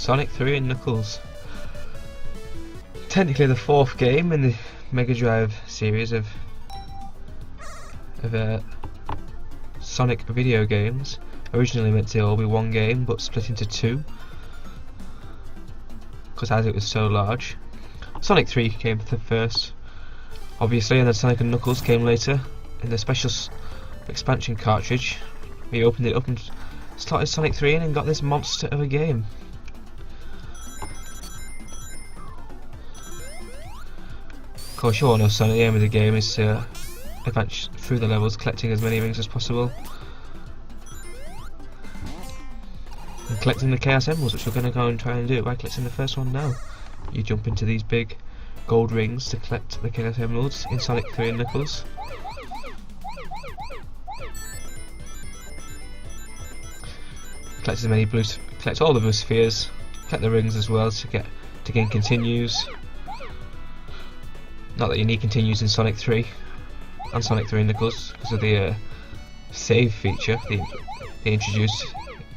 Sonic 3 and Knuckles. Technically the fourth game in the Mega Drive series of Sonic video games. Originally meant to all be one game, but split into two, because as it was so large. Sonic 3 came first, obviously, and then Sonic and Knuckles came later in the special expansion cartridge. We opened it up and started Sonic 3 in and got this monster of a game. Of course, you all know Sonic, the aim of the game is to advance through the levels, collecting as many rings as possible. And collecting the Chaos Emeralds, which we're going to go and try and do by collecting the first one now. You jump into these big gold rings to collect the Chaos Emeralds in Sonic 3 and Knuckles. Collect as many collect all the blue spheres, collect the rings as well to gain continues. Not that you need continues in Sonic 3 and Sonic 3 and Knuckles because of the save feature they introduced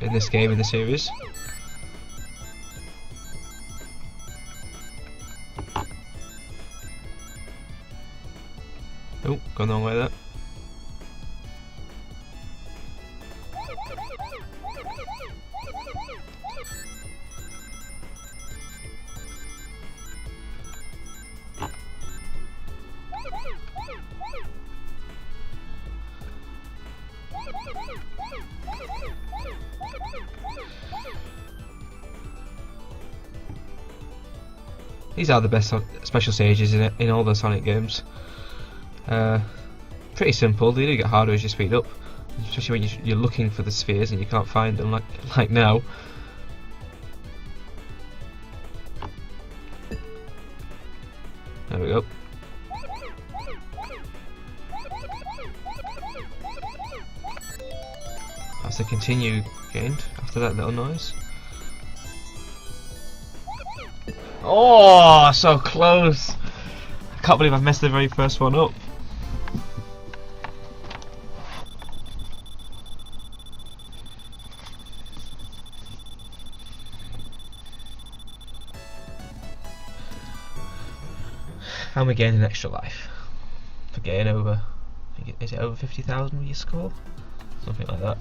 in this game in the series. Oh, gone the wrong way there. These are the best special stages in all the Sonic games. Pretty simple. They do get harder as you speed up, especially when you're looking for the spheres and you can't find them like now. There we go. That's the continue gained after that little noise. Oh, so close! I can't believe I've messed the very first one up. And we gain an extra life for getting over, is it over 50,000 with your score? Something like that.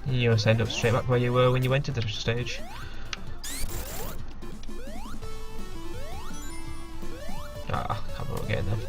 You must end up straight back where you were when you went to the stage. Ah, can't remember getting them.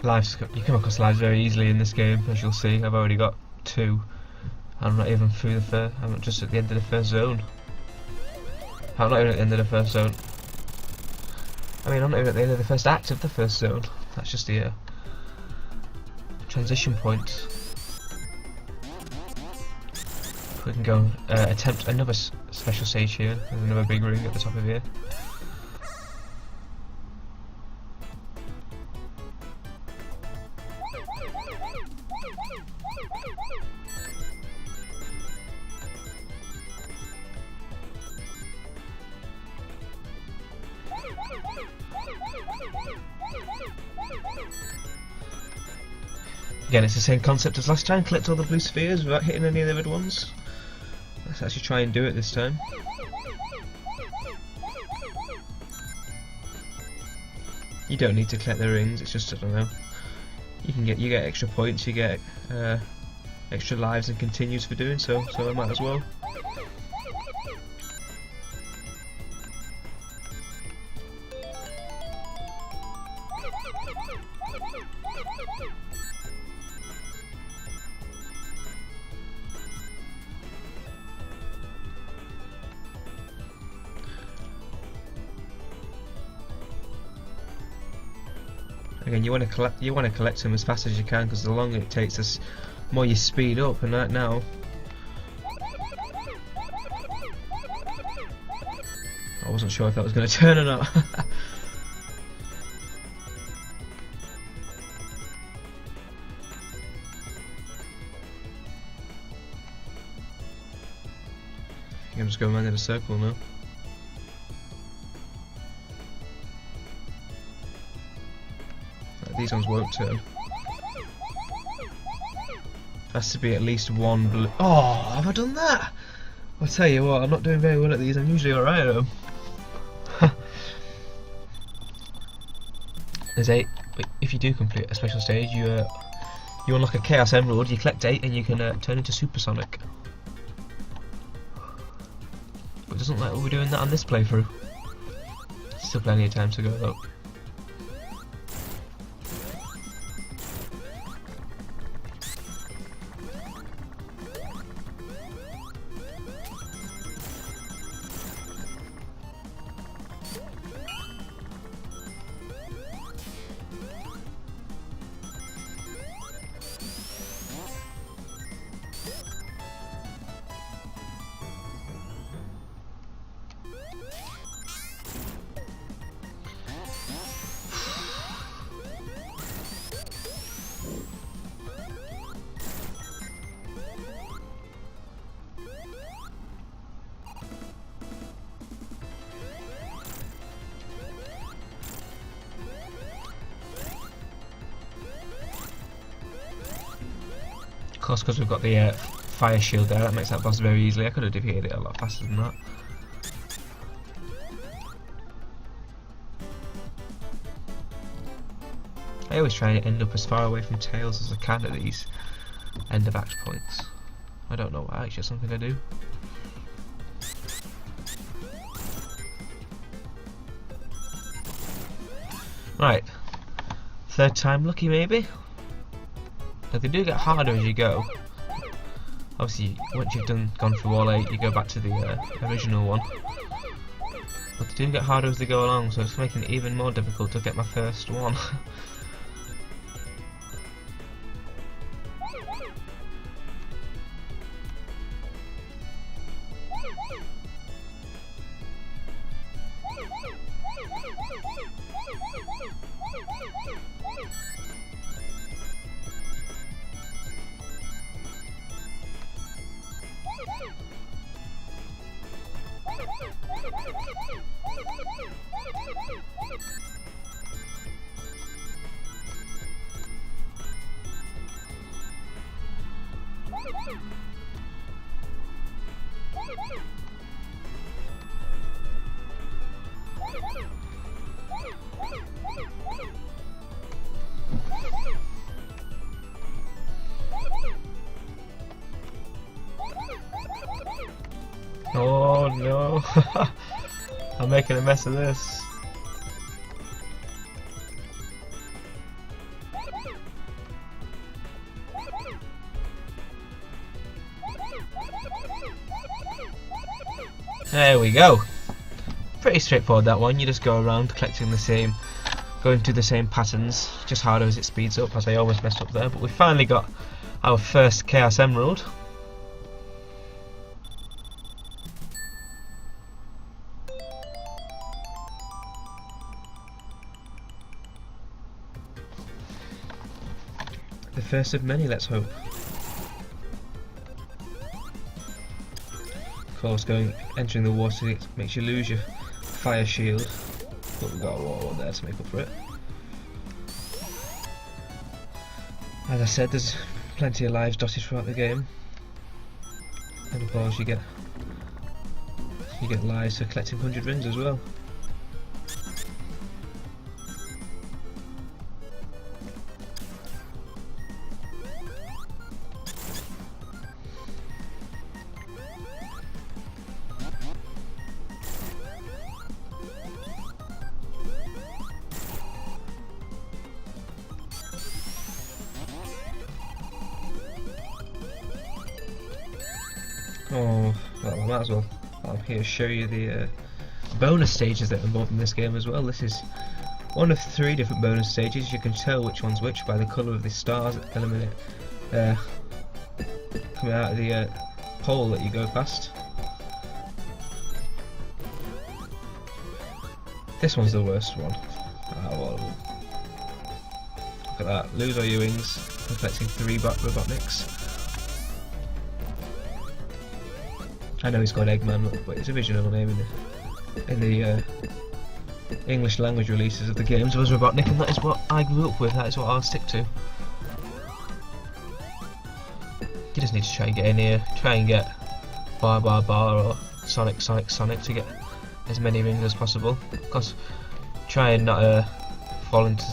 Lives, you come across lives very easily in this game, as you'll see. I've already got 2. I'm not even through the first. I'm just at the end of the first zone. I'm not even at the end of the first zone. I mean, I'm not even at the end of the first act of the first zone. That's just the transition point. We can go attempt another special stage here. There's another big ring at the top of here. Again, it's the same concept as last time. Collect all the blue spheres without hitting any of the red ones. Let's actually try and do it this time. You don't need to collect the rings. It's just, I don't know. You get extra points. You get extra lives and continues for doing so. So I might as well. Again, you want to collect them as fast as you can, because the longer it takes us more you speed up, and right now I wasn't sure if that was going to turn or not. I'm just going around in a circle now. These ones won't turn. Has to be at least one blue. Oh, have I done that? I'll tell you what, I'm not doing very well at these. I'm usually alright at them. There's 8. If you do complete a special stage, you unlock a Chaos Emerald. You collect 8, and you can turn into Supersonic. But it doesn't look like we'll be doing that on this playthrough. Still plenty of time to go though. Of course, because we've got the fire shield there, that makes that boss very easily. I could have defeated it a lot faster than that. I always try to end up as far away from Tails as I can at these end of act points. I don't know why, it's just something I do. Right, 3rd time lucky maybe? Now they do get harder as you go. Obviously, once you've gone through all 8, you go back to the original one. But they do get harder as they go along, so it's making it even more difficult to get my first one. Oh no, I'm making a mess of this. There we go. Pretty straightforward that one. You just go around collecting the same, going through the same patterns, just harder as it speeds up, as I almost messed up there. But we finally got our first Chaos Emerald. The first of many, let's hope. Of course, entering the water makes you lose your fire shield, but we've got a wall there to make up for it. As I said, there's plenty of lives dotted throughout the game, and of course you get lives for collecting 100 rings as well. Oh, well, I might as well. I'm here to show you the bonus stages that are involved in this game as well. This is one of 3 different bonus stages. You can tell which one's which by the colour of the stars eliminate coming out of the pole that you go past. This one's the worst one. Well, look at that. Lose all your wings. I'm collecting 3 Robotniks. I know he's called Eggman, but it's a visual name in the English language releases of the games was Robotnik, and that is what I grew up with. That is what I'll stick to. You just need to try and get in here. Try and get Bar or Sonic to get as many rings as possible. Of course, try and not fall into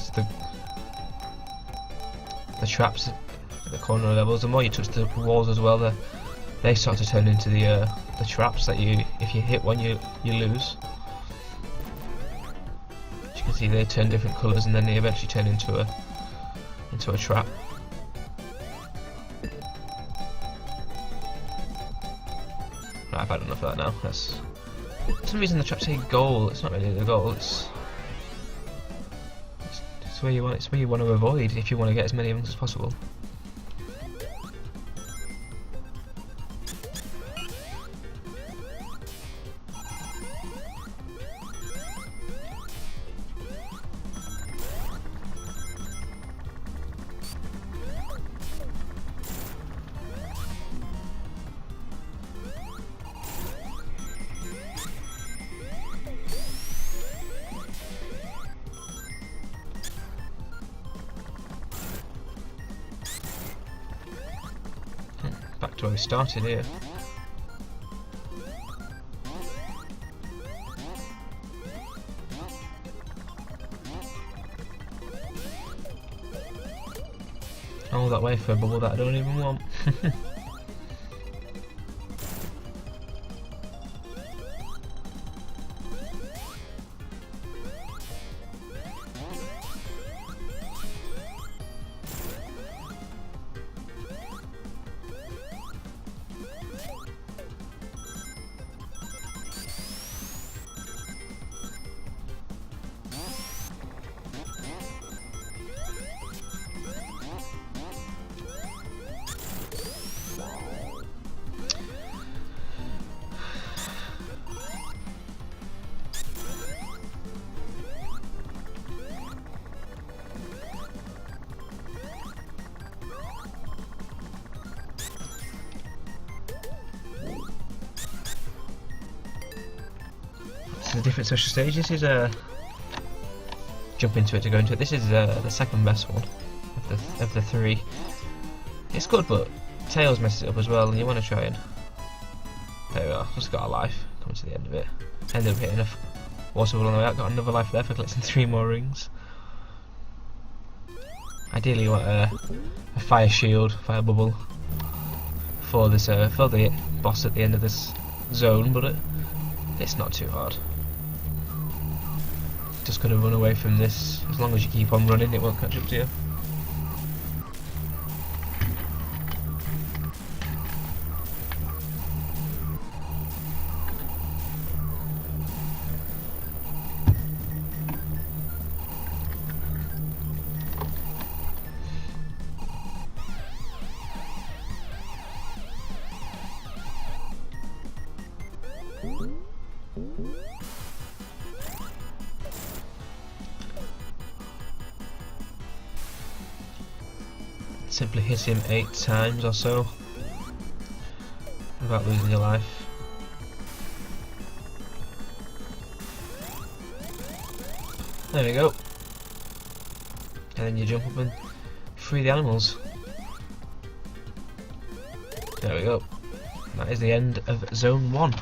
the traps at the corner levels. The more you touch the walls as well, they start to turn into the traps that if you hit one, you lose. As you can see, they turn different colours, and then they eventually turn into a trap. Right, I've had enough of that now. For some reason the traps say goal. It's not really the goal. It's where you want. It's where you want to avoid if you want to get as many of them as possible. Back to where we started here. All that way for a bubble that I don't even want. The different social stages. This is jump into it to go into it. This is the second best one of the 3. It's good, but Tails messes it up as well, and you want to try and. There we are. Just got a life. Coming to the end of it. Ended up hitting a water ball on the way out. Got another life there for collecting 3 more rings. Ideally, you want a fire shield, fire bubble for this for the boss at the end of this zone, but it's not too hard. Just gonna run away from this. As long as you keep on running, it won't catch up to you. Simply hit him 8 times or so without losing your life. There we go. And then you jump up and free the animals. There we go. That is the end of Zone 1.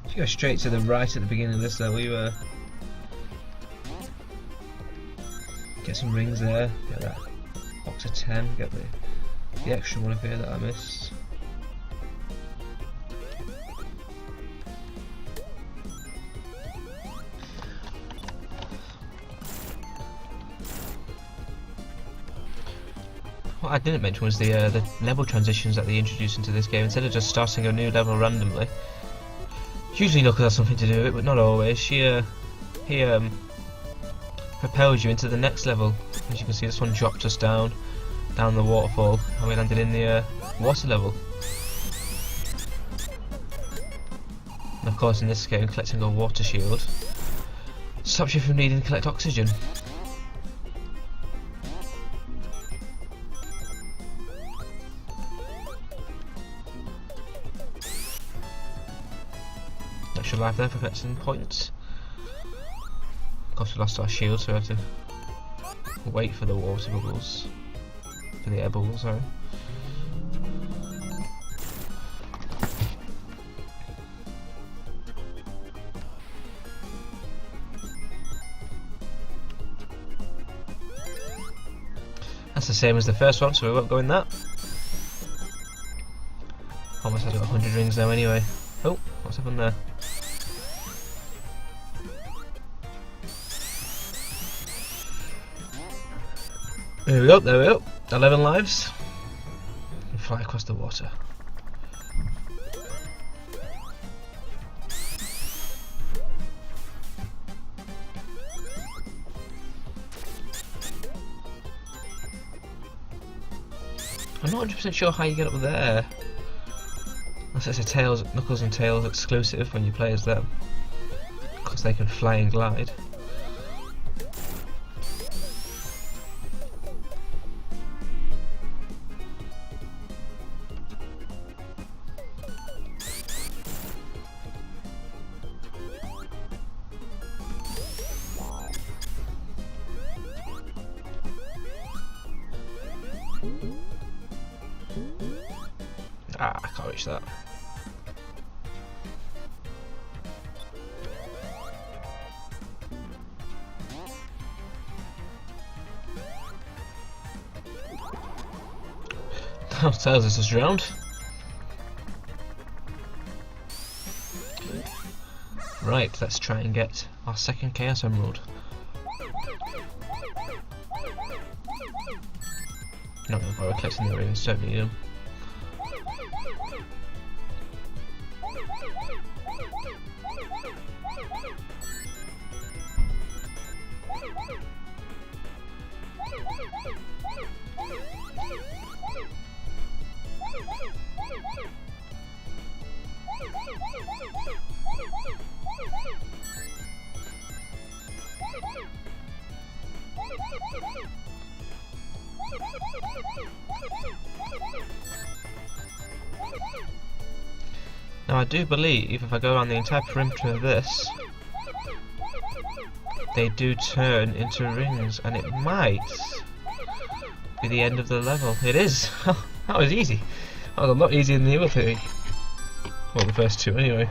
If you go straight to the right at the beginning of this level, you get some rings there, get that box of 10, get the extra one up here that I missed. What I didn't mention was the level transitions that they introduced into this game. Instead of just starting a new level randomly, usually Knuckles has something to do with it, but not always. He propels you into the next level. As you can see, this one dropped us down the waterfall, and we landed in the water level. And of course, in this game, collecting a water shield stops you from needing to collect oxygen. Extra life there for collecting points. Of course, we lost our shield, so we have to wait for the water bubbles. For the air bubbles, sorry. That's the same as the first one, so we won't go in that. Almost had 100 rings now anyway. Oh, what's happened there? There we go, 11 lives. And fly across the water. I'm not 100% sure how you get up there. Unless it's a Knuckles and Tails exclusive when you play as them. Because they can fly and glide. Ah, I can't reach that. Oh, Tails is just drowned. Right, let's try and get our second Chaos Emerald. Not going to bother collecting the rings, don't need them. Now I do believe if I go around the entire perimeter of this, they do turn into rings, and it might be the end of the level. It is! That was easy. That was a lot easier than the other three. Well, the first two anyway.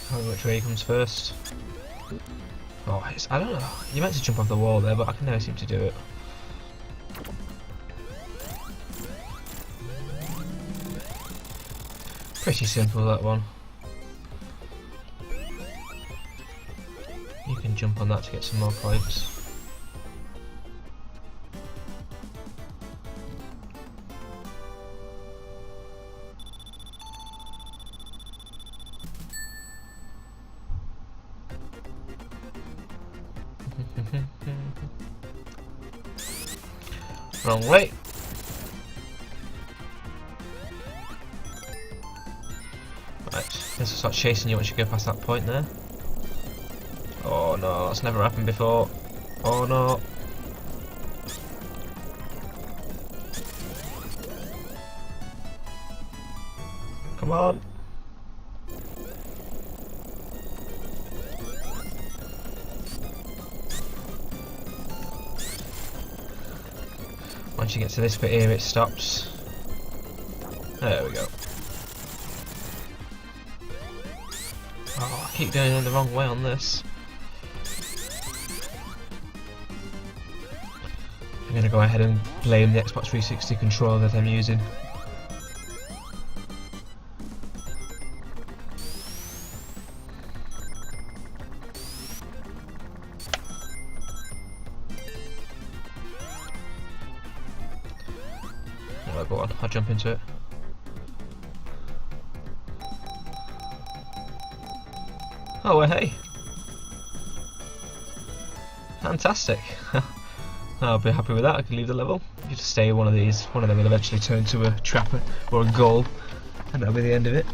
I don't know which way he comes first. Oh, I don't know. You meant to jump off the wall there, but I can never seem to do it. Pretty simple, that one. You can jump on that to get some more points. Wrong way. Right, this will start chasing you once you go past that point there. Oh no, that's never happened before. Oh no. Come on. Once you get to this bit here, it stops. There we go. keep going in the wrong way on this. I'm gonna go ahead and blame the Xbox 360 controller that I'm using. Alright, go on, I'll jump into it. Oh, well, hey! Fantastic! I'll be happy with that. I can leave the level. You just stay in one of these. One of them will eventually turn to a trapper or a goal, and that'll be the end of it.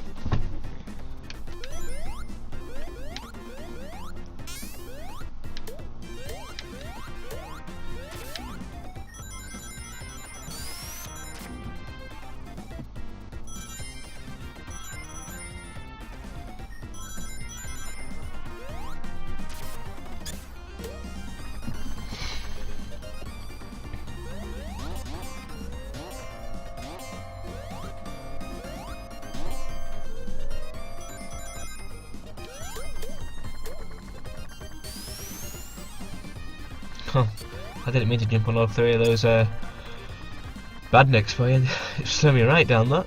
Huh. I didn't mean to jump on all three of those badniks for you. It slowed me right down that.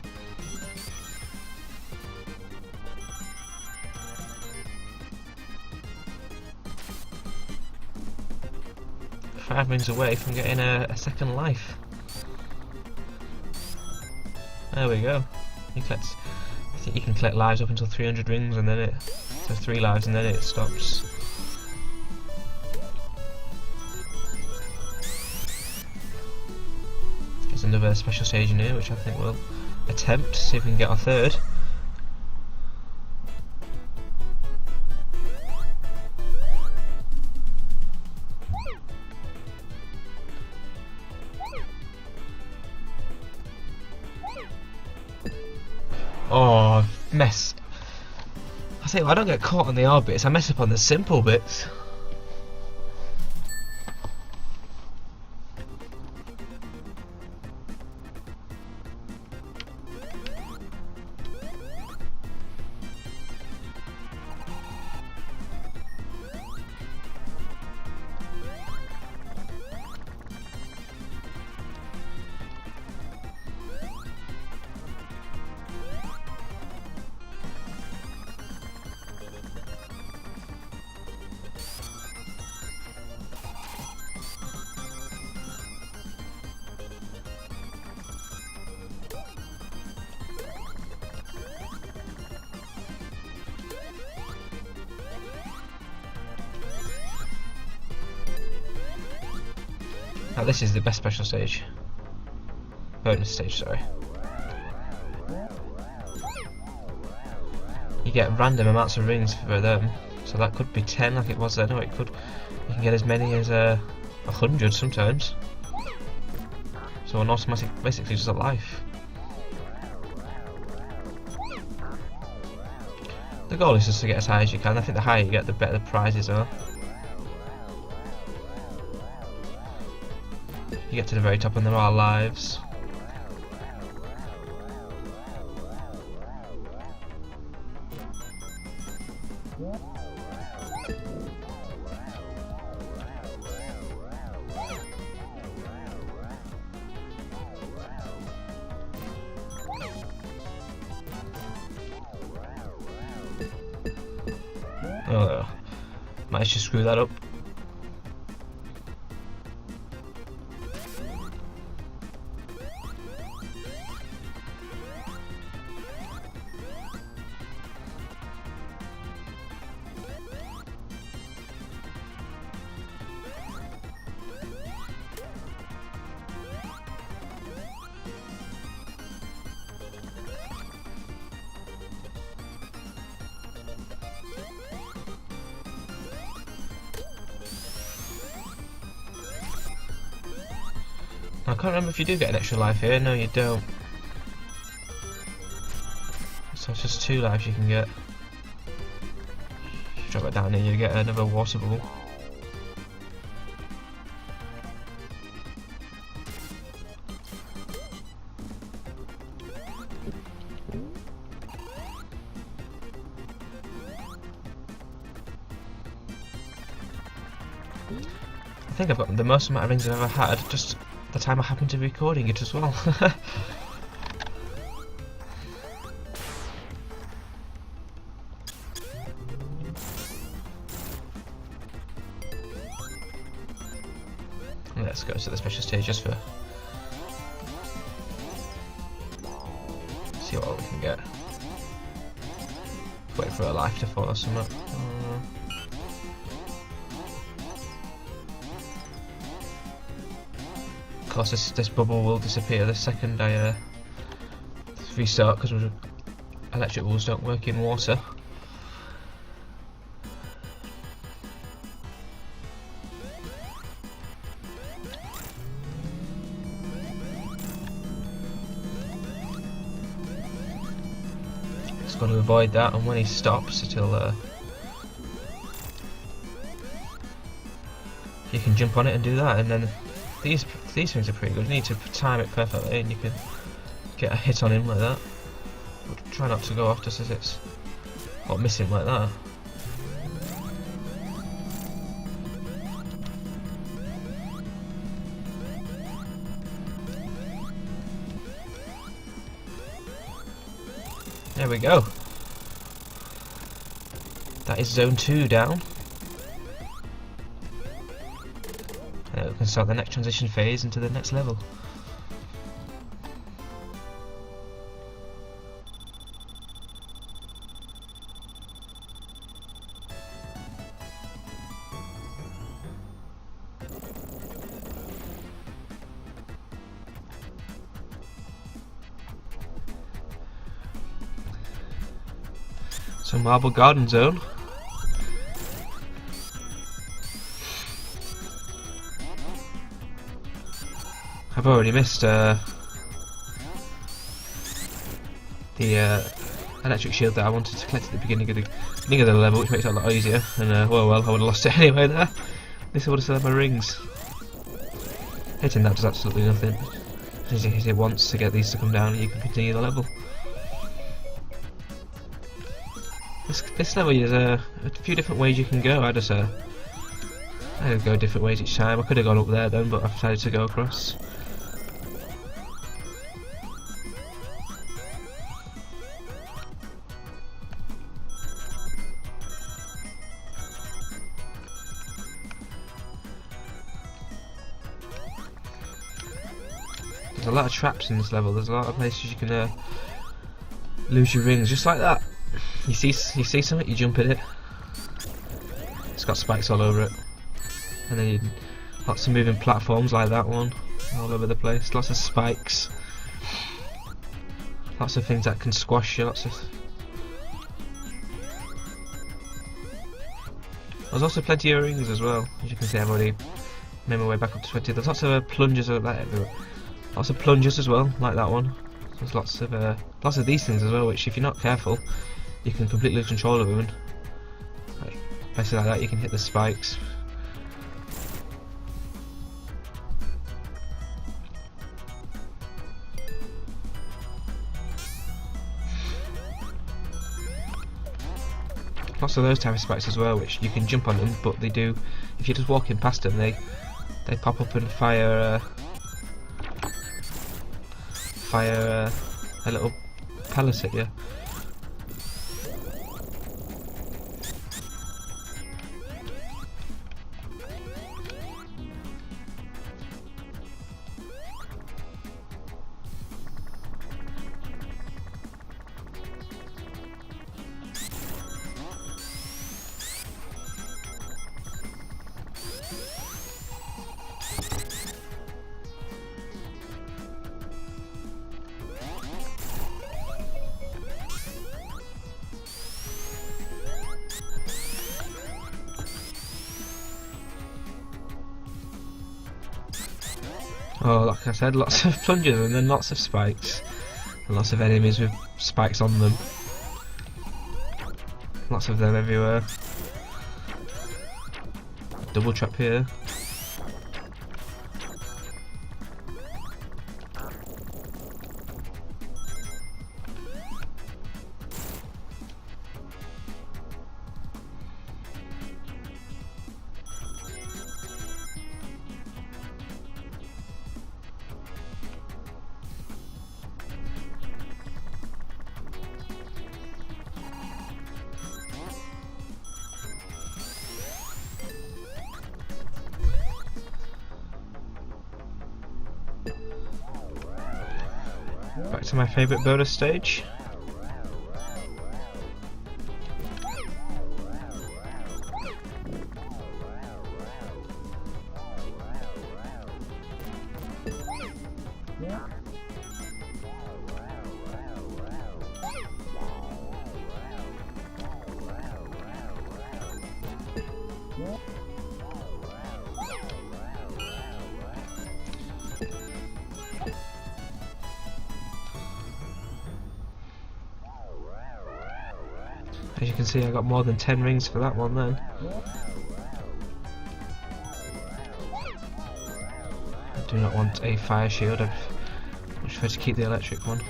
Five rings away from getting a second life. There we go. I think you can collect lives up until 300 rings, and then so 3 lives, and then it stops. There's another special stage in here, which I think we'll attempt, see if we can get our third. Oh, mess. I think I don't get caught on the hard bits, I mess up on the simple bits. Now this is the best special stage. Bonus stage, sorry. You get random amounts of rings for them, so that could be 10 like it was there. No, it could. You can get as many as 100 sometimes. So an automatic, basically just a life. The goal is just to get as high as you can. I think the higher you get, the better the prizes are. You get to the very top and there are lives. Oh, managed to screw that up. I can't remember if you do get an extra life here. No, you don't. So it's just 2 lives you can get. If you drop it down here, you get another water bubble. think I've got the most amount of rings I've ever had, just the time I happened to be recording it as well. Let's go to the special stage just for see what we can get. Wait for a life to fall or something. Of course, this bubble will disappear the second I restart, because electric wheels don't work in water. Just got to avoid that, and when he stops, it'll you can jump on it and do that, and then these things are pretty good. You need to time it perfectly, and you can get a hit on him like that. But try not to go off just as it's or miss him like that. There we go. That is zone 2 down. We can start the next transition phase into the next level. So Marble Garden Zone. I've already missed the electric shield that I wanted to collect at the beginning of the level, which makes it a lot easier. And well, I would have lost it anyway there. At least I would have still had my rings. Hitting that does absolutely nothing. As you hit it once to get these to come down, and you can continue the level. This level is a few different ways you can go. I could go different ways each time. I could have gone up there then, but I've decided to go across. There's a lot of traps in this level. There's a lot of places you can lose your rings just like that. You see something, you jump at it. It's got spikes all over it, and then lots of moving platforms like that one, all over the place. Lots of spikes, lots of things that can squash you. There's also plenty of rings as well. As you can see, I've already made my way back up to 20. There's lots of plungers like that everywhere. Lots of plungers as well, like that one. There's lots of these things as well, which if you're not careful, you can completely lose control of them. And basically like that, you can hit the spikes. Lots of those type of spikes as well, which you can jump on them, but they do, if you're just walking past them, they pop up and fire a little pellet at you. Oh, like I said, lots of plungers and then lots of spikes. And lots of enemies with spikes on them. Lots of them everywhere. Double trap here. Back to my favourite bonus stage. As you can see, I got more than 10 rings for that one then. I do not want a fire shield, I'd much prefer to keep the electric one.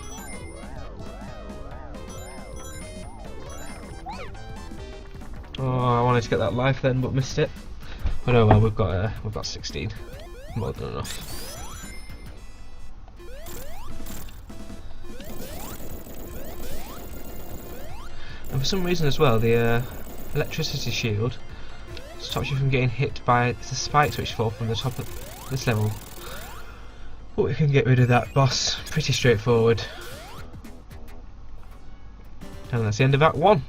Oh, I wanted to get that life then, but missed it. But oh well, we've got 16, more than enough. And for some reason as well, the electricity shield stops you from getting hit by the spikes which fall from the top of this level. But we can get rid of that boss pretty straightforward. And that's the end of Act 1.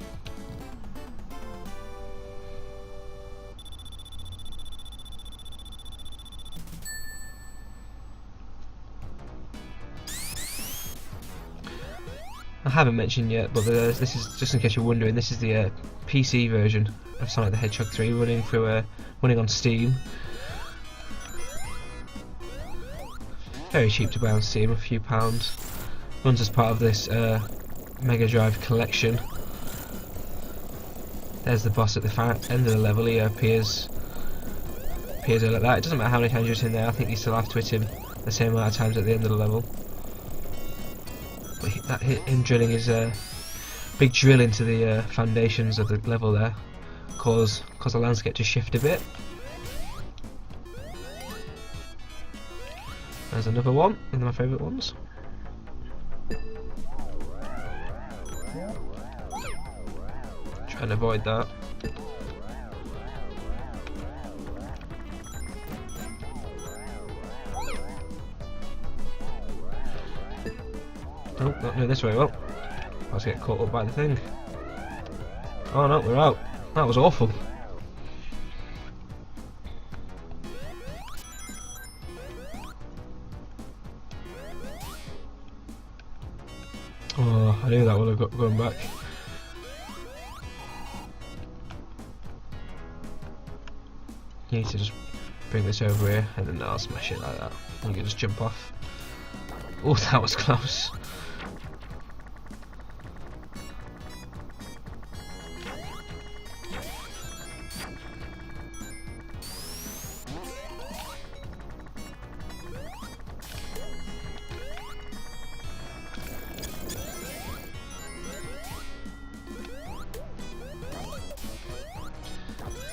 I haven't mentioned yet, but this is, just in case you're wondering, this is the PC version of Sonic the Hedgehog 3 running on Steam. Very cheap to buy on Steam, a few pounds. Runs as part of this Mega Drive collection. There's the boss at the end of the level. He appears like that. It doesn't matter how many times you're in there, I think you still have to hit him the same amount of times at the end of the level. But him drilling is a big drill into the foundations of the level there, cause the landscape to shift a bit. There's another one, one of my favourite ones. Try and avoid that. Oh, not doing this very well. I was getting caught up by the thing. Oh no, we're out. That was awful. Oh, I knew that would have got going back. You need to just bring this over here and then I'll smash it like that. You can just jump off. Oh, that was close.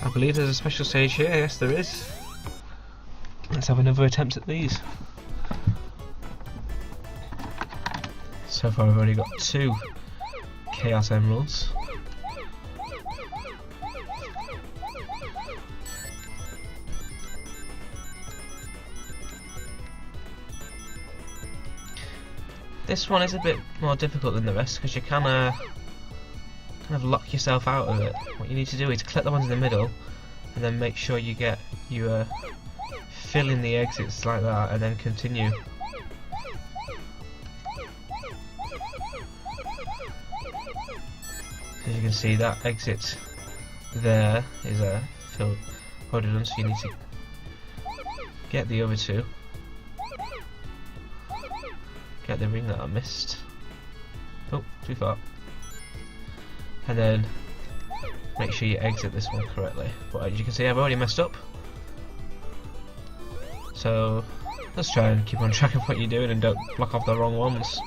I believe there's a special stage here, yes there is. Let's have another attempt at these. So far I've already got 2 Chaos Emeralds. This one is a bit more difficult than the rest because you can kind of lock yourself out of it. What you need to do is collect the ones in the middle and then make sure you fill in the exits like that and then continue. As you can see, that exit there is filled done, so you need to get the other 2. Get the ring that I missed. Oh, too far. And then make sure you exit this one correctly. But as you can see, I've already messed up. So let's try and keep on track of what you're doing and don't block off the wrong ones.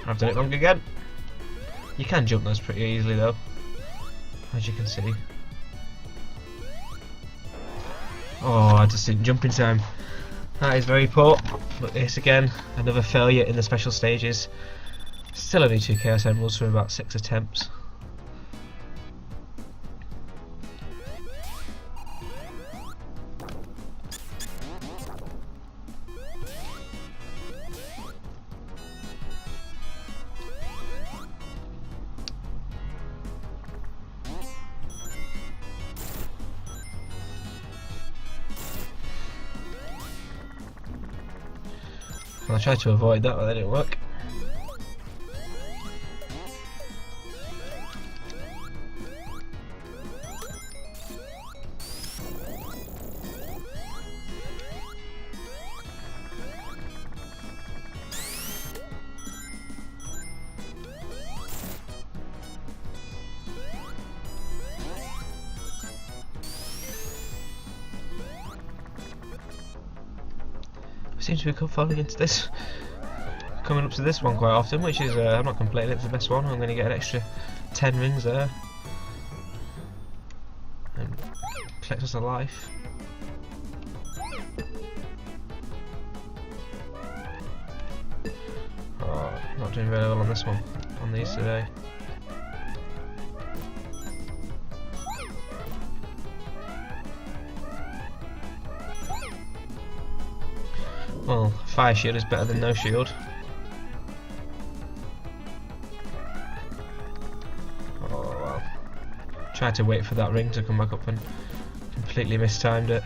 I've done it wrong again. You can jump those pretty easily though, as you can see. Oh, I just didn't jump in time. That is very poor. But this again, another failure in the special stages. Still only 2 Chaos Emeralds from about 6 attempts. I tried to avoid that, but that didn't work. Seems to be falling into this, coming up to this one quite often, which is, I'm not complaining, it's the best one. I'm going to get an extra 10 rings there and collect us a life. Oh, not doing very well on this one, on these today. Well, fire shield is better than no shield. Oh well. Tried to wait for that ring to come back up and completely mistimed it.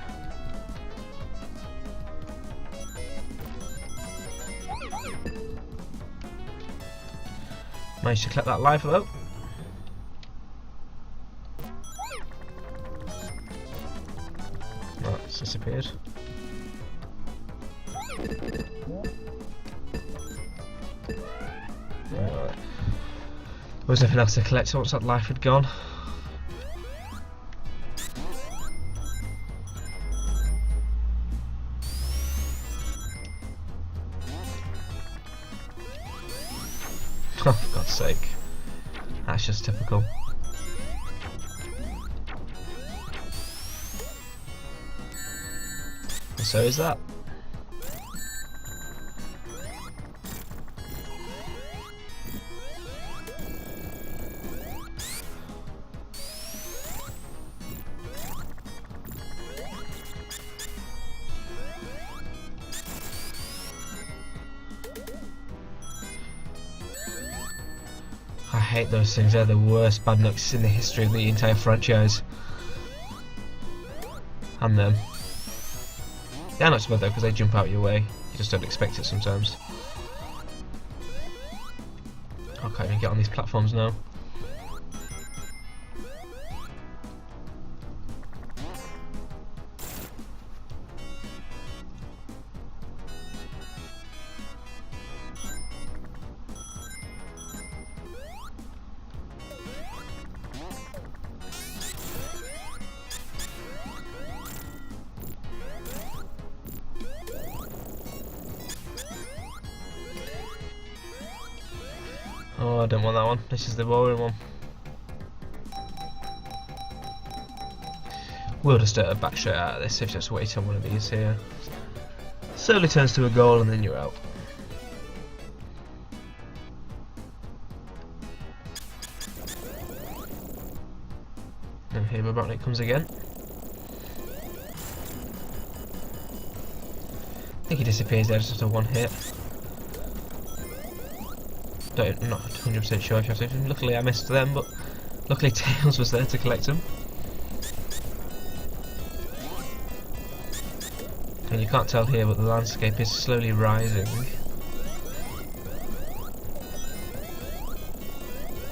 Managed to collect that life though. Oh, it's disappeared. There was nothing else to collect once that life had gone. Oh, for God's sake. That's just typical. And so is that. I hate those things, they're the worst bad lucks in the history of the entire franchise. And them. They're not so bad though, because they jump out your way. You just don't expect it sometimes. I can't even get on these platforms now. Oh, I don't want that one. This is the boring one. We'll just back straight out of this if just wait on one of these here. Slowly turns to a goal and then you're out. And here Robotnik comes again. I think he disappears there just after one hit. I'm not 100% sure if you have to. Luckily I missed them, but luckily Tails was there to collect them. And you can't tell here, but the landscape is slowly rising.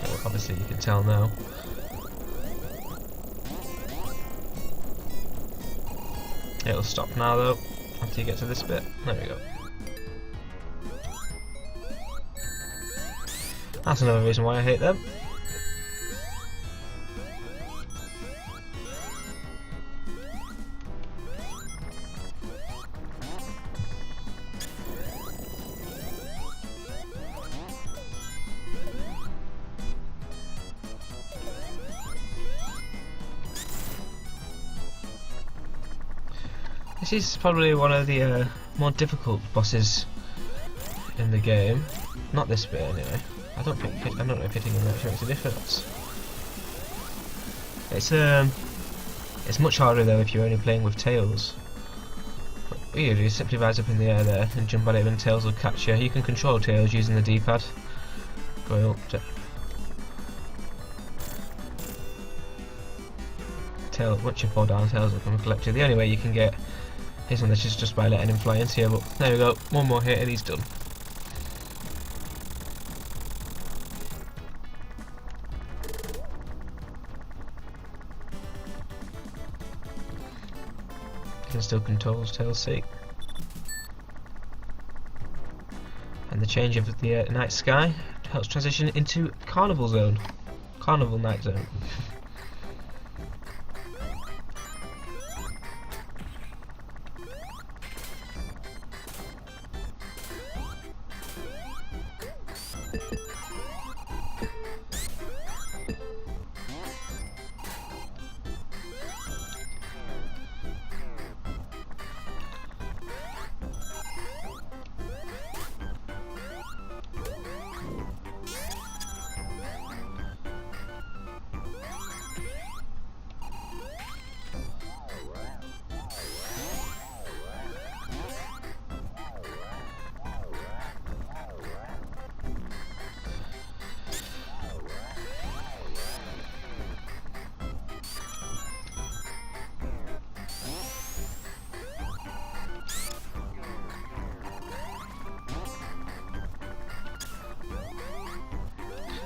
Well, obviously you can tell now. It'll stop now though, after you get to this bit. There we go. That's another reason why I hate them. This is probably one of the more difficult bosses in the game. Not this bit anyway. I don't know if hitting them actually makes a difference. It's much harder though if you're only playing with Tails. What you do is simply rise up in the air there and jump at it and Tails will catch you. You can control Tails using the D-pad. Going up to Tail, once you fall down, Tails will come and collect you. The only way you can get his one is just by letting him fly into you, but there we go, one more hit and he's done. Can still control Tails' seat. And the change of the night sky helps transition into Carnival Zone. Carnival Night Zone.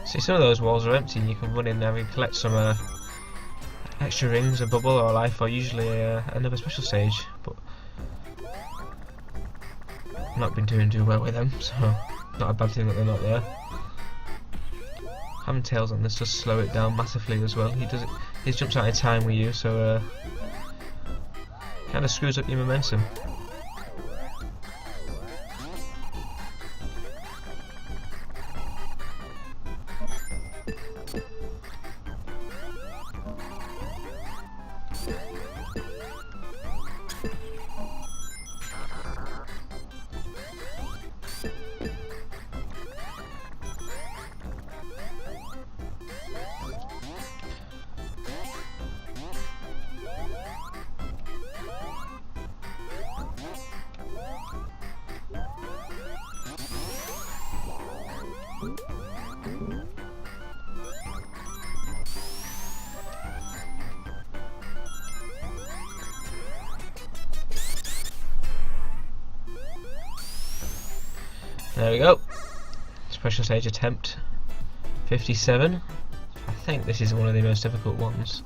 See, some of those walls are empty and you can run in there and collect some extra rings, a bubble or a life, or usually another special stage, but I've not been doing too well with them, so not a bad thing that they're not there. Having Tails on this does slow it down massively as well. He jumps out in time with you, so kind of screws up your momentum. There we go. Special stage attempt 57. I think this is one of the most difficult ones.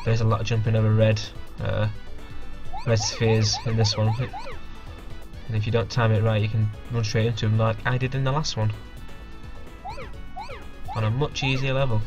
There's a lot of jumping over red spheres in this one. And if you don't time it right, you can run straight into them like I did in the last one. On a much easier level.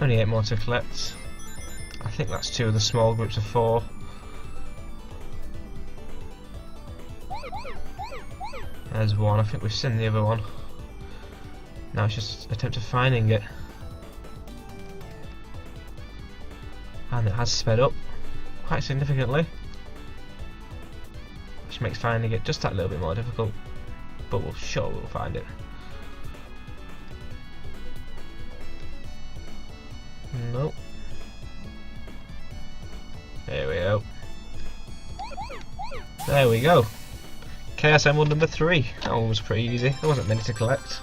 Only 8 more to collect. I think that's 2 of the small groups of 4. There's 1, I think we've seen the other one. Now it's just attempt of finding it. And it has sped up quite significantly. Which makes finding it just that little bit more difficult. But we'll find it. Nope. There we go. There we go. Chaos Emerald number 3. That one was pretty easy. There wasn't many to collect.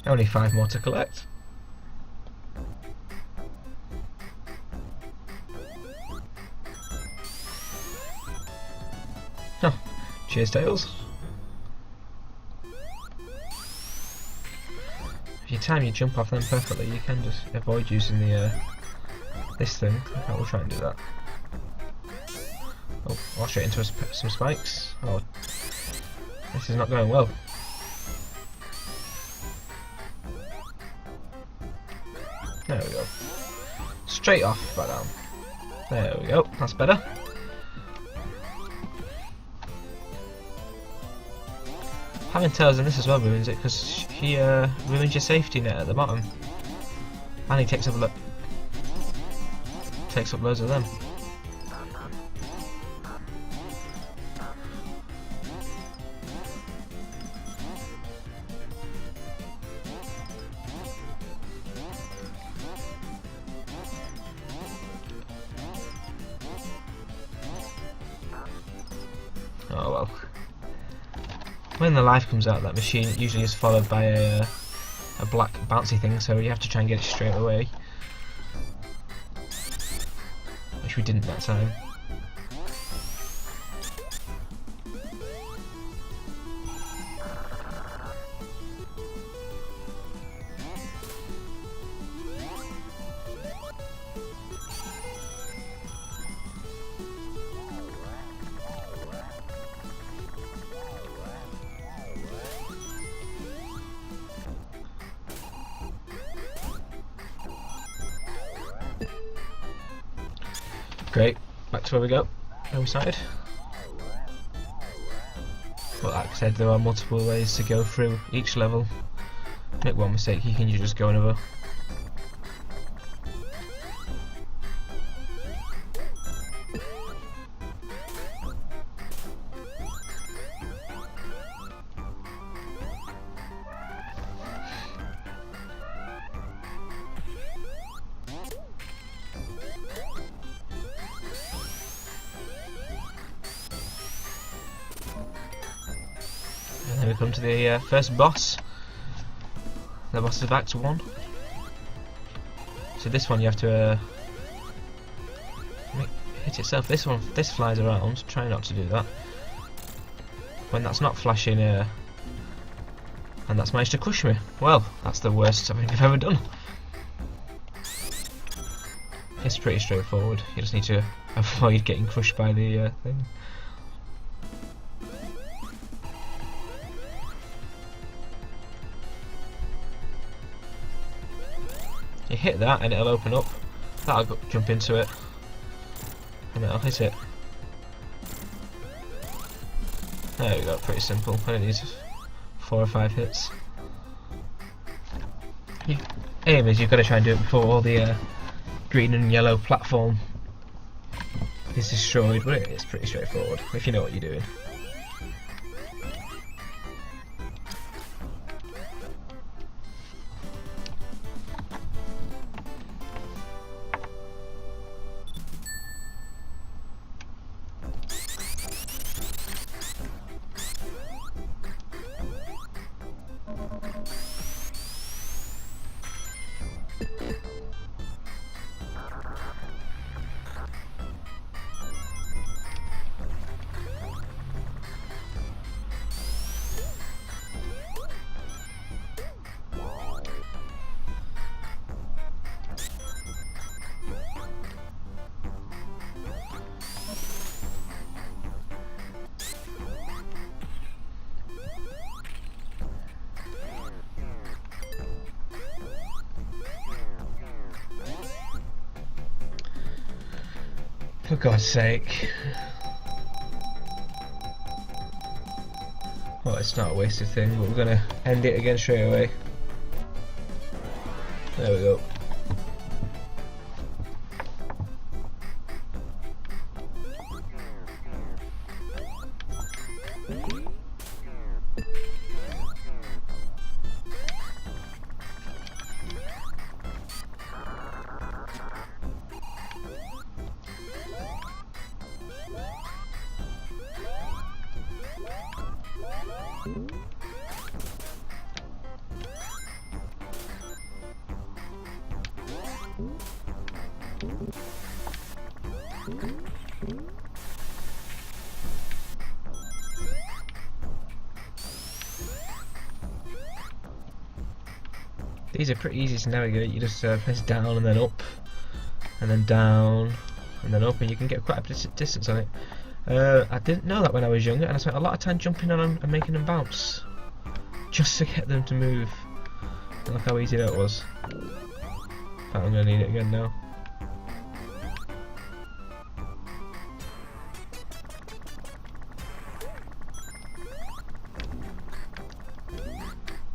Only 5 more to collect. Oh, cheers, Tails. you time your jump off them perfectly, you can just avoid using the this thing. I will try and do that. Oh, I'll straight into some spikes. Oh, this is not going well. There we go. Straight off, back down. There we go, that's better. Having tails in this as well ruins it, because he ruins your safety net at the bottom. And he takes up loads of them. Oh well. When the life comes out, that machine usually is followed by a black bouncy thing, so you have to try and get it straight away. Which we didn't that time. Great, back to where we started. But like I said, there are multiple ways to go through each level. Make one mistake, you can just go another. And then we come to the first boss. The boss is back to 1. So this one you have to hit itself. This flies around. Try not to do that. When that's not flashing, and that's managed to crush me. Well, that's the worst I think I've ever done. It's pretty straightforward. You just need to avoid getting crushed by the thing. You hit that and it'll open up. That'll jump into it, and that'll hit it. There we go. Pretty simple. I don't need 4 or 5 hits. Aim is you've got to try and do it before all the green and yellow platform is destroyed, but it's pretty straightforward if you know what you're doing. For God's sake. Well, it's not a wasted thing, but we're gonna end it again straight away. There we go. These are pretty easy to navigate. You just press down and then up, and then down, and then up, and you can get quite a distance on it. I didn't know that when I was younger, and I spent a lot of time jumping on them and making them bounce, just to get them to move. And look how easy that was. In fact, I'm going to need it again now.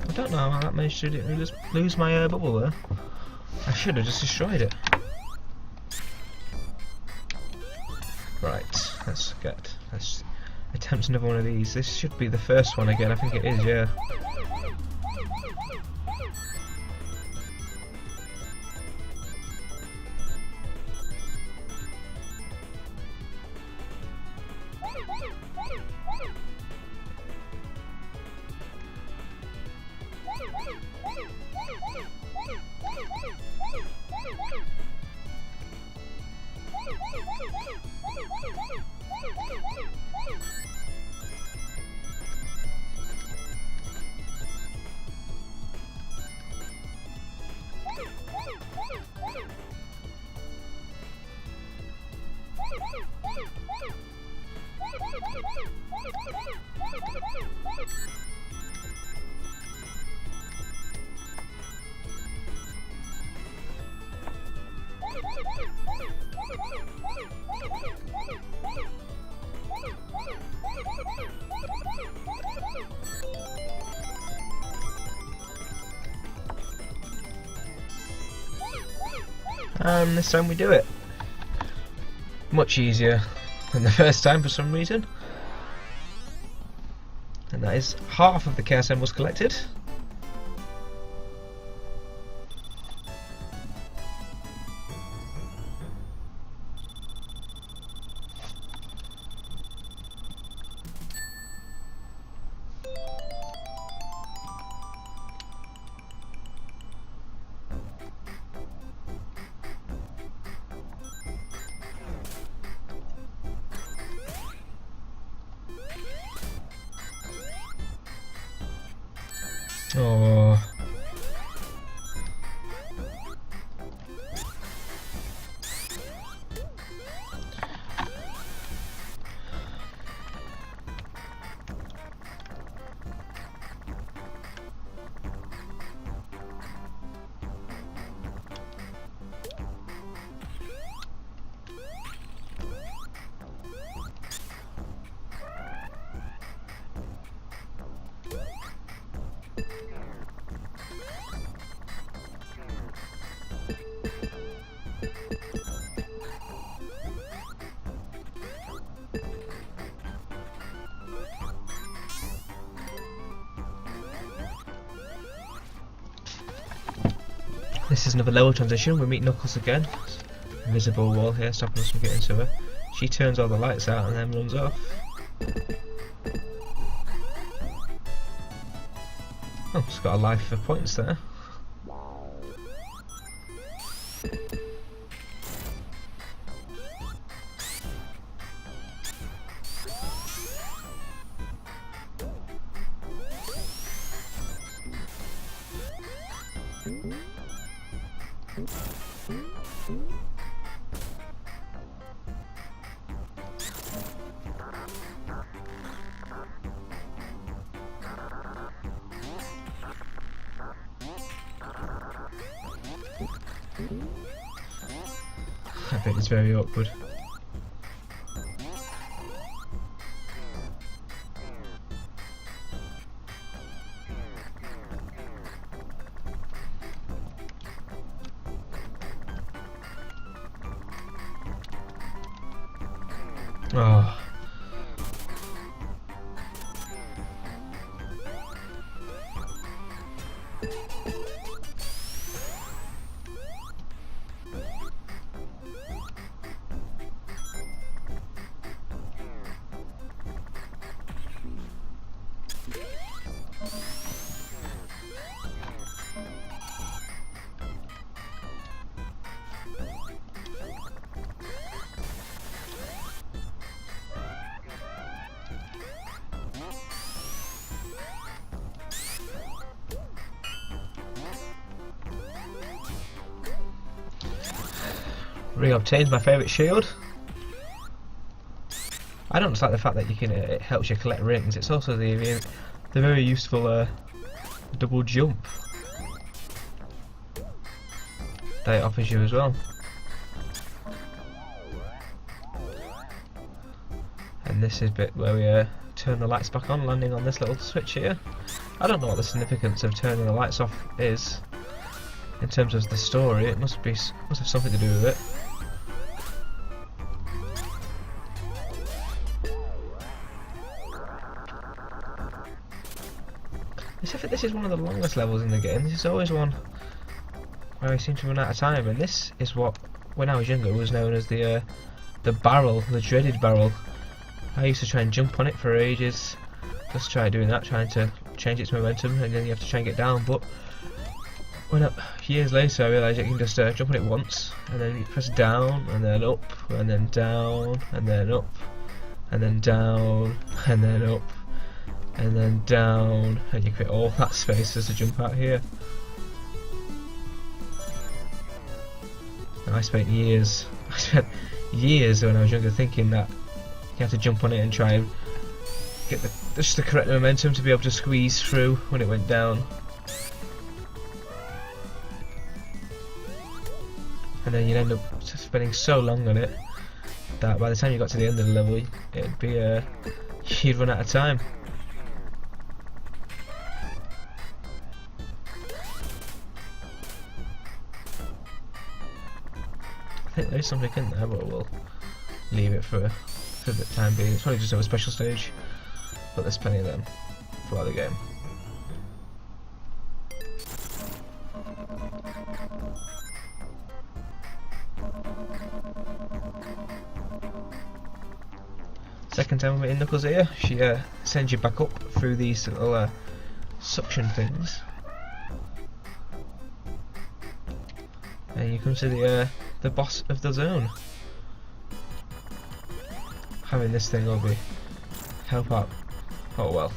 I don't know how that managed to lose my bubble there. I should have just destroyed it. Right, let's attempt another one of these. This should be the first one again, I think it is, yeah. And this time we do it. Much easier than the first time for some reason. And that is half of the Chaos Emeralds collected. Oh. This is another level transition. We meet Knuckles again. Invisible wall here stopping us from getting to her. She turns all the lights out and then runs off. Oh, she's got a life for points there. I bet it's very awkward. Oh. Reobtains my favourite shield. I don't just like the fact that you can it helps you collect rings. It's also the very useful double jump that it offers you as well. And this is bit where we turn the lights back on, landing on this little switch here. I don't know what the significance of turning the lights off is in terms of the story. It must have something to do with it. I think this is one of the longest levels in the game. This is always one where I seem to run out of time, and this is what, when I was younger, was known as the barrel, the dreaded barrel. I used to try and jump on it for ages, just try doing that, trying to change its momentum, and then you have to try and get down. But years later, I realised you can just jump on it once, and then you press down, and then up, and then down, and then up, and then down, and then up, and then down, and you create all that space just to jump out here. And I spent years when I was younger thinking that you had to jump on it and try and get just the correct momentum to be able to squeeze through when it went down. And then you'd end up spending so long on it that by the time you got to the end of the level, it'd be you'd run out of time. I think there's something in there, but we'll leave it for the time being. It's probably just a special stage, but there's plenty of them throughout the game. Second time we're in Knuckles here, she sends you back up through these little suction things, and you come to the boss of the zone. Having this thing will help out. Oh well.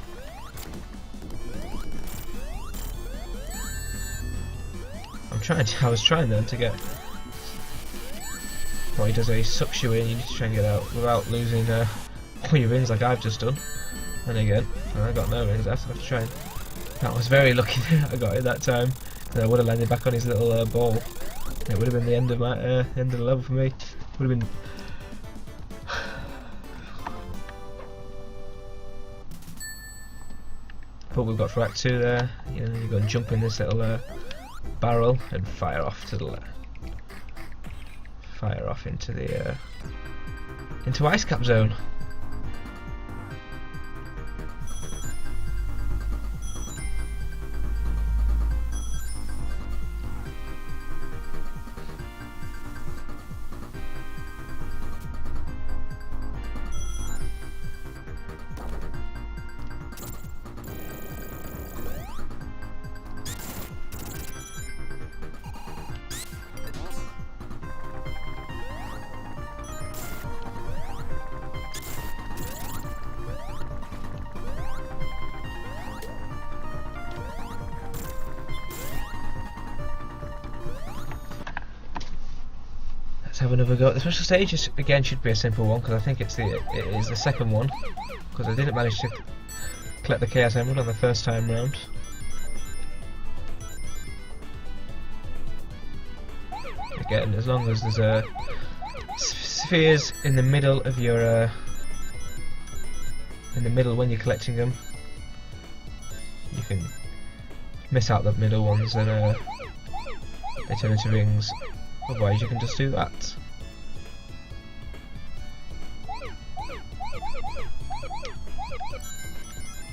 I was trying then to get. What he does is he sucks you in. You need to try and get out without losing all your rings like I've just done. And again, I got no rings. I have to try. That was very lucky that I got it that time. And I would have landed back on his little ball. It would have been the end of my end of the level for me. Would have been. But we've got for Act 2 there. You know, you go and jump in this little barrel and fire off to the left. Fire off into the into Ice Cap Zone. Have another go at the special stage. Again, should be a simple one because I think it is the second one, because I didn't manage to collect the Chaos Emerald on the first time round. Again, as long as there's spheres in the middle of your in the middle when you're collecting them, you can miss out the middle ones and they turn into rings. Otherwise you can just do that.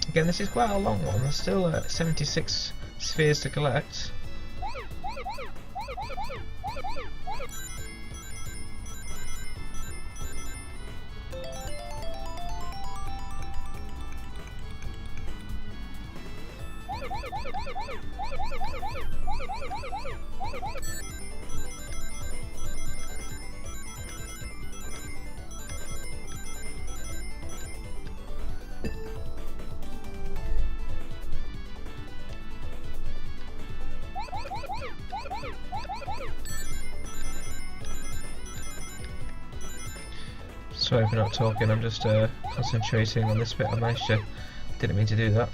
Again, this is quite a long one. There's still 76 spheres to collect. Sorry for not talking, I'm just concentrating on this bit. I managed to, didn't mean to do that.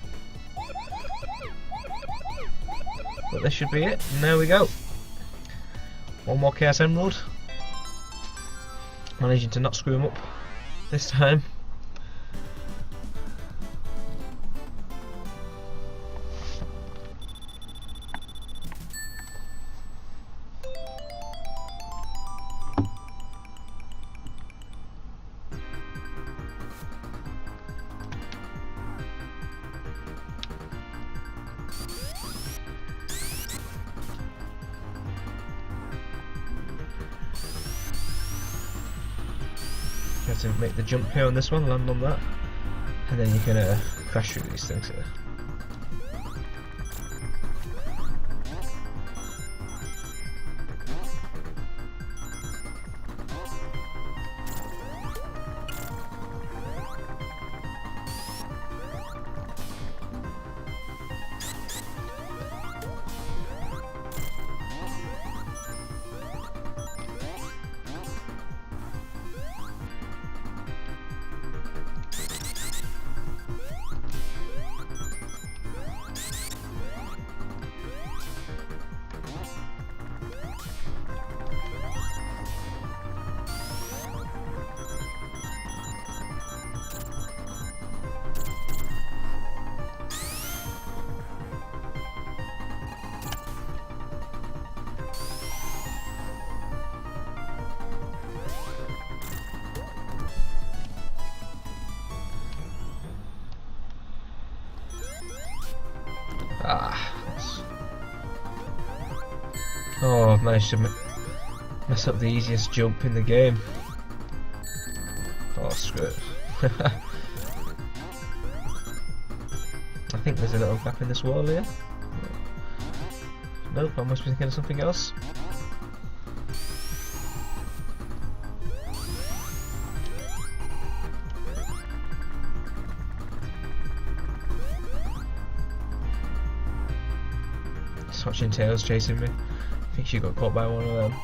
But this should be it, and there we go. One more Chaos Emerald. Managing to not screw him up this time. You have to make the jump here on this one, land on that, and then you can crash through these things here. Oh, I've managed to mess up the easiest jump in the game. Oh, screw it. I think there's a little gap in this wall here. Nope, I must be thinking of something else. Watching tails chasing me. I think she got caught by one of them.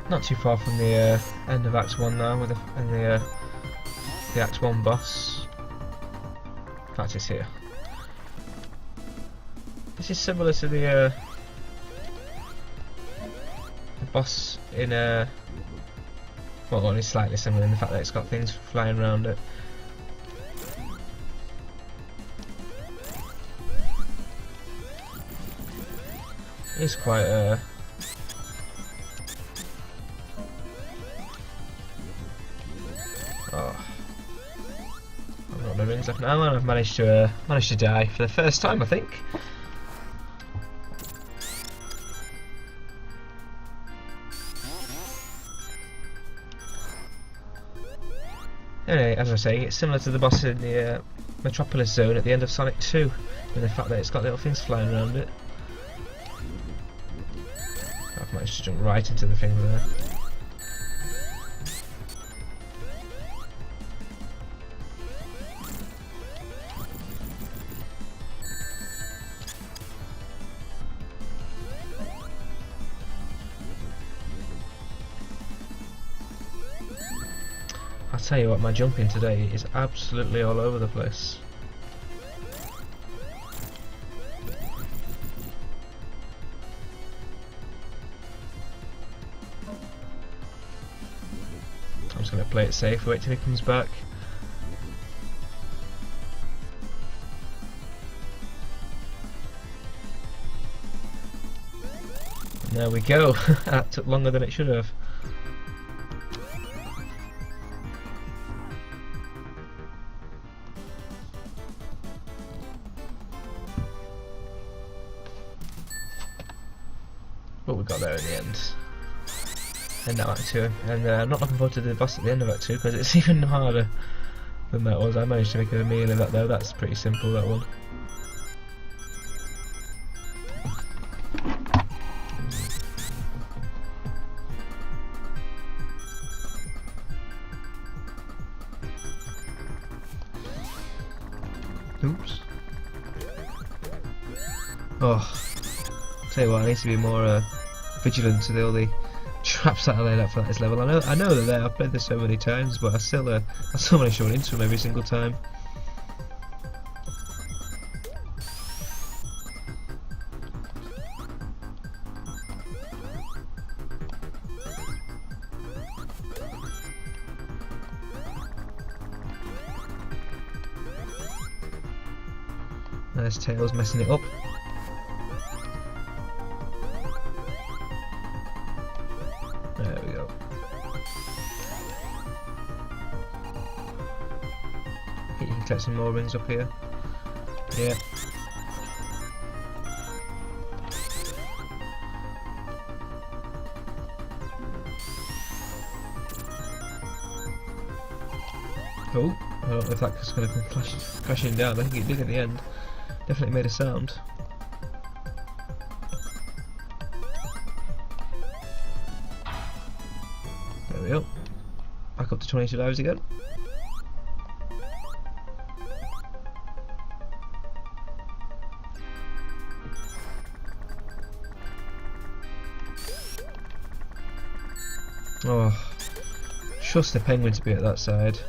Not too far from the end of Act 1 now, with the Act 1 boss. In fact, it's here. This is similar to the boss in well, only slightly similar in the fact that it's got things flying around it. It's quite oh, I've got no rings left now, and I've managed to die for the first time, I think. Anyway, as I say, it's similar to the boss in the Metropolis Zone at the end of Sonic 2, in the fact that it's got little things flying around it. I've managed to jump right into the thing there. I'll tell you what, my jumping today is absolutely all over the place. I'm just going to play it safe, wait till he comes back. And there we go. That took longer than it should have. But we got there in the end. And now Act 2. And I'm not looking forward to the boss at the end of Act 2 because it's even harder than that was. I managed to make a meal of that though. That's pretty simple, that one. Oops. Oh, tell you what, I need to be more vigilant to all the traps that are laid out for this level. I know they're there. I've played this so many times, but I still manage to run into them every single time. There's Tails messing it up. There we go. I think you can collect some more rings up here. Yeah. Oh, I don't know if that's going to come crashing down. I think it did at the end. Definitely made a sound. There we go. Back up to 22 lives again. Oh, trust the penguin to be at that side.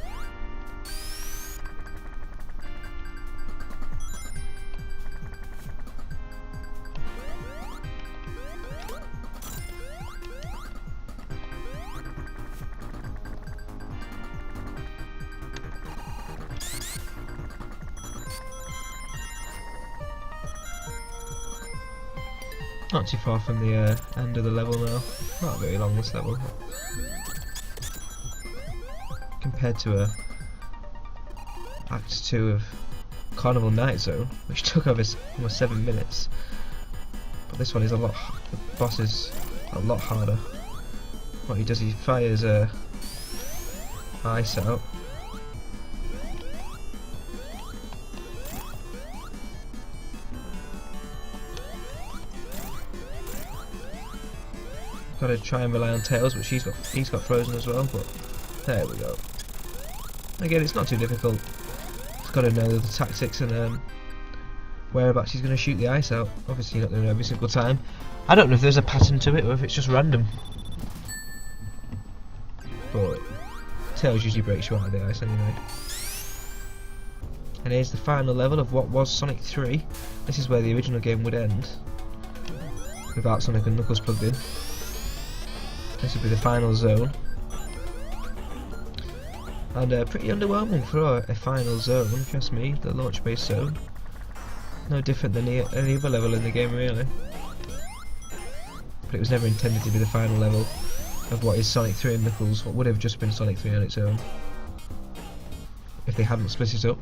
Not too far from the end of the level now. Not very long this level. Compared to Act 2 of Carnival Night Zone, which took almost 7 minutes. But this one is the boss is a lot harder. What he does, he fires ice out. Got to try and rely on Tails, but he's got frozen as well. But there we go. Again, it's not too difficult. Just got to know the tactics and whereabouts he's going to shoot the ice out. Obviously, you're not going to know every single time. I don't know if there's a pattern to it or if it's just random. But Tails usually breaks you out of the ice anyway. And here's the final level of what was Sonic 3. This is where the original game would end, without Sonic and Knuckles plugged in. This will be the final zone. And pretty underwhelming for a final zone, trust me, the launch based zone. No different than any other level in the game really. But it was never intended to be the final level of what is Sonic 3 and Knuckles, what would have just been Sonic 3 on its own, if they hadn't split it up.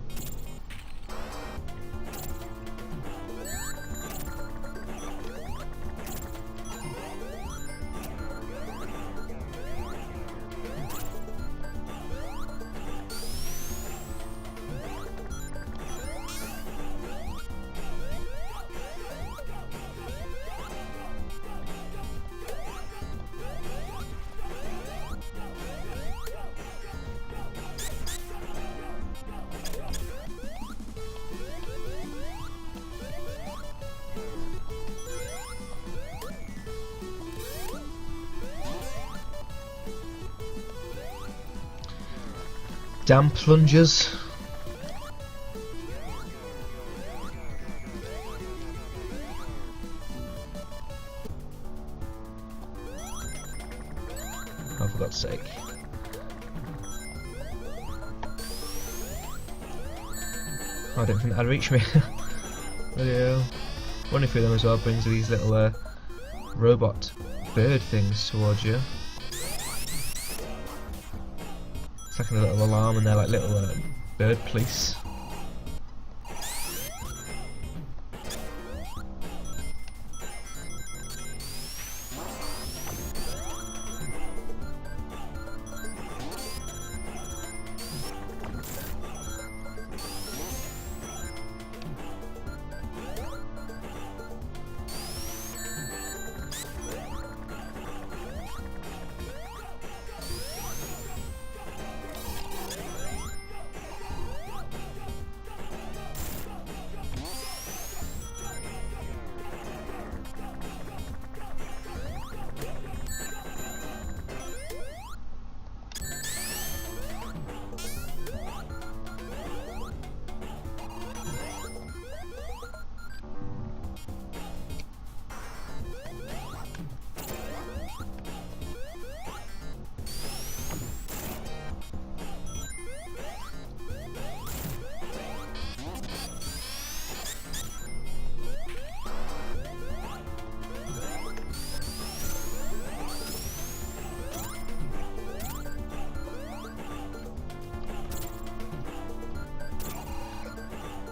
Damn plungers. Oh, for God's sake. I didn't think that'd reach me. Yeah. Running through them as well brings these little robot bird things towards you. It's like a little alarm and they're like little bird police.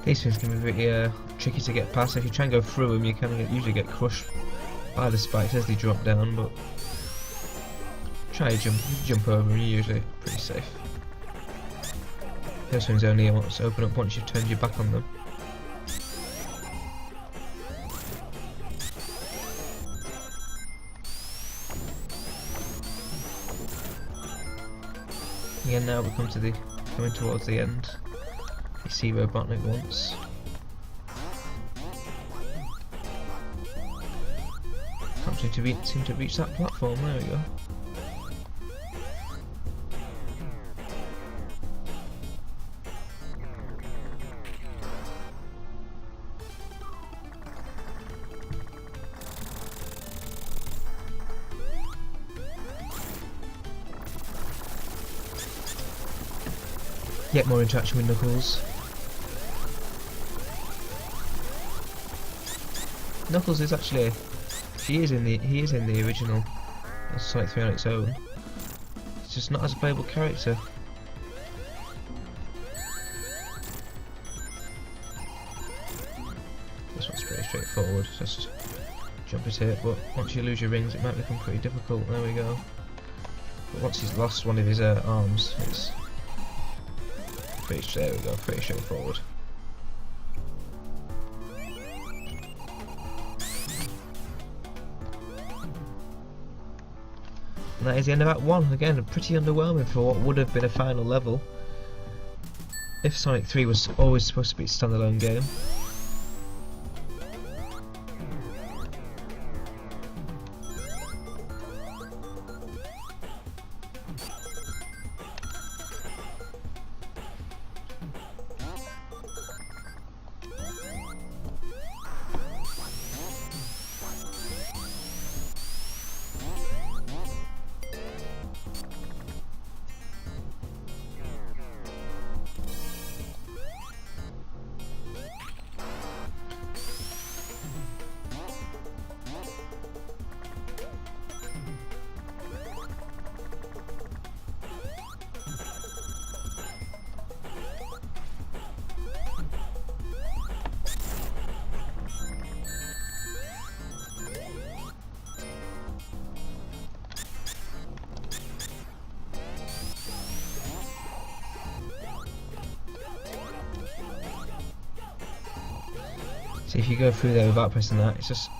These things can be pretty tricky to get past. If you try and go through them, you can usually get crushed by the spikes as they drop down, but try to jump over and you're usually pretty safe. Those ones only open up once you've turned your back on them. Again, now we come to coming towards the end. You see Robotnik once. Can't seem to reach that platform. There we go. Yet more interaction with Knuckles. Knuckles is actually, he is in the original Sonic 3 on its own. It's just not as a playable character. This one's pretty straightforward. Just jump at it, but once you lose your rings, it might become pretty difficult. There we go. But once he's lost one of his arms, it's there we go, pretty straightforward. And that is the end of Act 1. Again, pretty underwhelming for what would have been a final level if Sonic 3 was always supposed to be a standalone game. So if you go through there without pressing that, it's just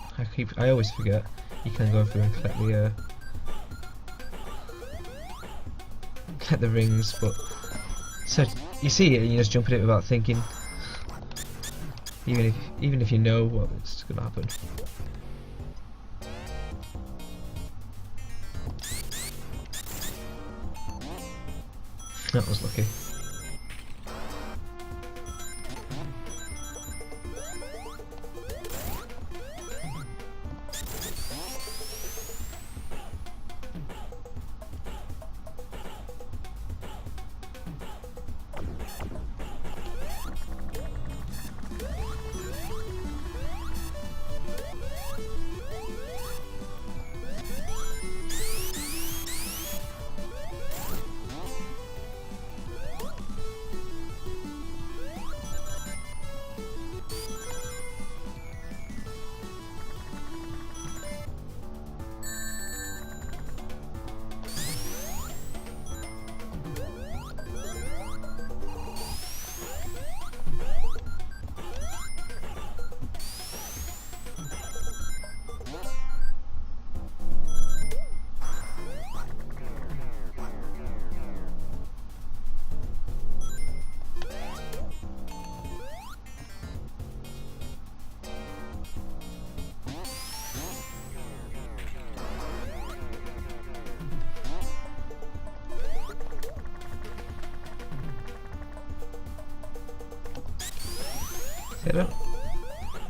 I always forget you can go through and collect the rings, but so you see it and you just jump at it without thinking, even if you know what's gonna happen. That was lucky.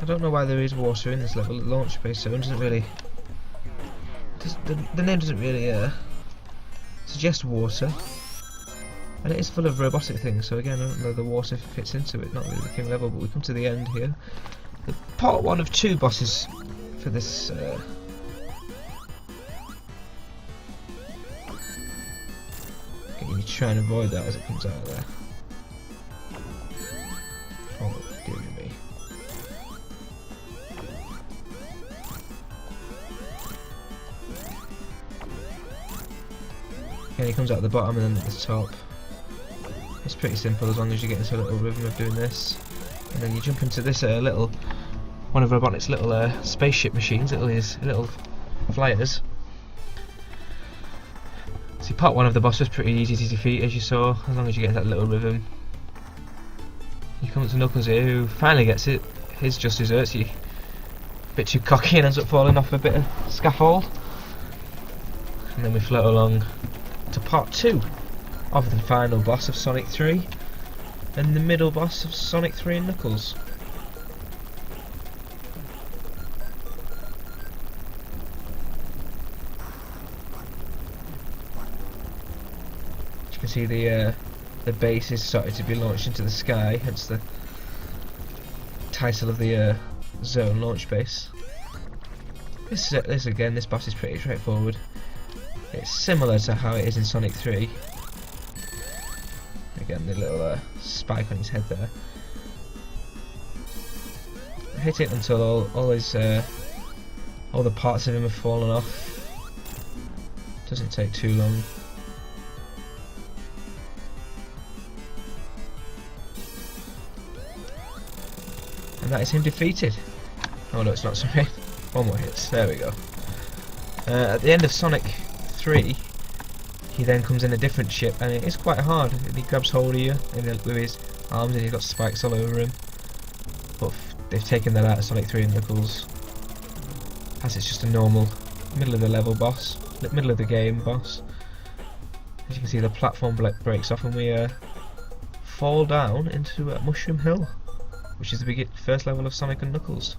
I don't know why there is water in this level. The launch base zone doesn't really. The name doesn't really suggest water, and it is full of robotic things. So again, I don't know the water fits into it. Not really the king level, but we come to the end here. The part 1 of 2 bosses for this. You try and avoid that as it comes out of there. Oh dear. Again, he comes out at the bottom and then at the top. It's pretty simple as long as you get into a little rhythm of doing this. And then you jump into this one of Robotnik's little spaceship machines, little flyers. See, part 1 of the boss was pretty easy to defeat, as you saw, as long as you get that little rhythm. You come to Knuckles here, who finally gets it. His just deserts you. A bit too cocky and ends up falling off a bit of scaffold. And then we float along to part 2 of the final boss of Sonic 3 and the middle boss of Sonic 3 and Knuckles. As you can see, the base is starting to be launched into the sky, hence the title of the zone, launch base. This boss is pretty straightforward. It's similar to how it is in Sonic 3. Again, the little spike on his head there. Hit it until all the parts of him have fallen off. Doesn't take too long. And that is him defeated. Oh no, it's not, sorry. One more hit. There we go. At the end of Sonic 3, he then comes in a different ship, and it is quite hard. And he grabs hold of you with his arms, and he's got spikes all over him. But they've taken that out of Sonic 3 and Knuckles, as it's just a normal middle of the level boss, middle of the game boss. As you can see, the platform breaks off, and we fall down into Mushroom Hill, which is the first level of Sonic and Knuckles.